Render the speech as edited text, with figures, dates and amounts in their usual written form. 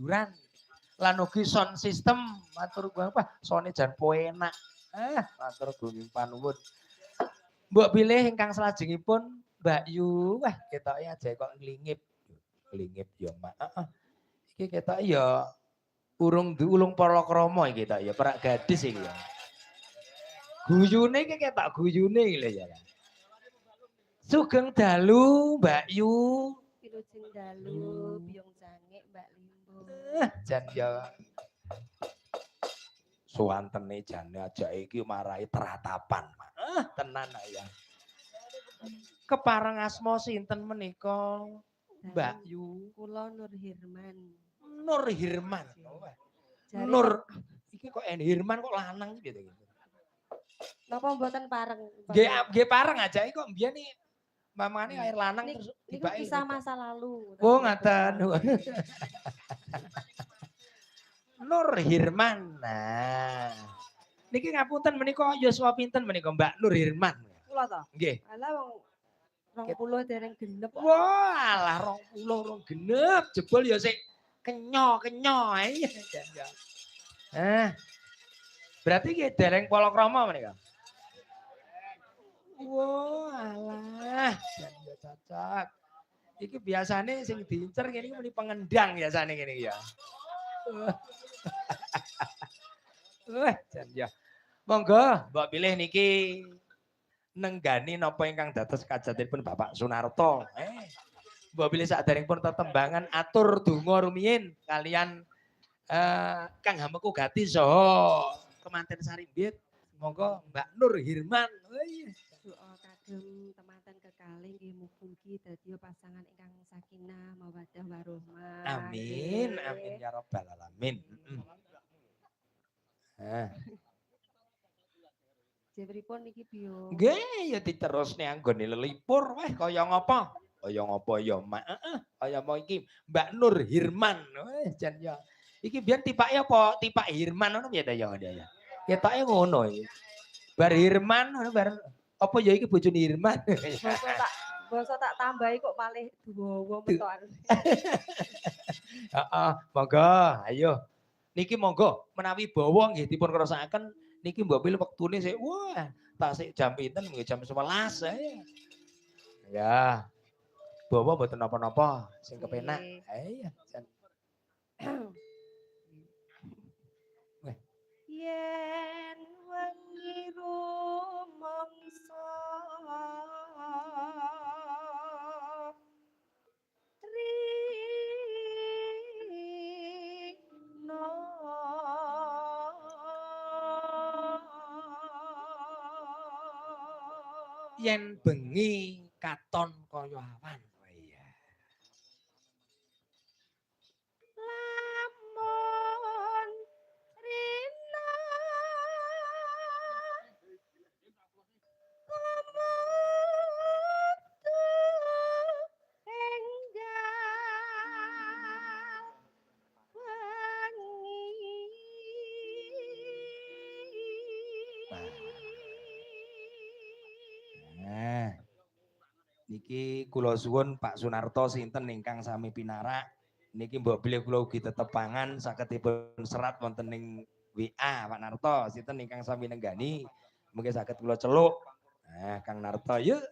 hiburan. Lan ugi sound system matur apa sone jan penak. Matur panuwun. Mbok pilih ingkang salajengipun Mbak Yu. Wah, ketoke aja kok nglingip. Nglingip ya, Mak. Heeh. Iki ketoke ya ulung palakrama iki tok ya, perak gadis iki ya. Guyune iki ketok guyune iki lho ya. Sugeng dalu Mbak Yu. Wilujeng dalu biyong jangik Mbak Limbo. Jan ya suwantene jane aja iki marahi teratapan. Tenan ya. Kepareng asma sinten menika Mbak Yu? Kula Nur Hirman. Nur Hirman. Nur iki kok Hirman kok lanang gitu gitu. Napa mboten pareng? Nggih pareng aja iki kok mbiyen iki mamane air lanang terus tibake kisah masa lalu. Oh ngaten. Nur Hirman. Nah. Niki ngapunten menika yuswa pinten menika Mbak Nur Hirman? Kula to? Nggih. Alah wong 20 dereng genep. Wah, alah 20 rong genep jebul ya sik kenyo ae. Berarti ki dereng palakrama menika. Wah, alah, jan ya cocok. Iki biasane sing diincer ngene iki muni pengendang biasane ngene iki ya. Jan ya. Monggo, mbok pilih niki nenggani napa ingkang dados kajatipun Bapak Sunarto. Mbok pilih saderengipun tetembangan atur donga rumiyin kalian Kang Hameku Gati saha kemanten Sarimbit. Monggo Mbak Nur Hirman. Doa kagem temanten kekalih nggih mugi-mugi dadi pasangan ingkang sakinah mawaddah warahmah. Amin, amin ya rabbal alamin. Pripun niki biyo? Nggih, ya diterusne anggone lelipur weh kaya ngapa? Kaya ngapa ya, Mak? Kaya apa iki Mbak Nur Hirman. Weh jan ya. Iki biyen tipake apa? Tipak Hirman ngono ya ta ya. Ketoke ngono iki. Bar Hirman ngono bar apa ya iki bojone Hirman. Basa tak tambahi kok malih duwawa metokan. Heeh, monggo ayo. Niki monggo menawi bawa nggih dipun krasakaken niki mbok pilih wektune sik wah tak sik jam pinten nggih jam 11 ae. Ya. Bawa mboten napa-napa sing kepenak. Iya. Yen wengi rumangsa Rino Yen bengi katon kaya awan. Lamun Rino Niki kula suwun Pak Sunarto sinten ingkang sami pinarak. Niki mbok bilih kula ugi tetepangan saged dipun serat wonten ing WA Pak Narto sinten ingkang sami nenggani mungkin saged kula celuk. Kang Narto yuk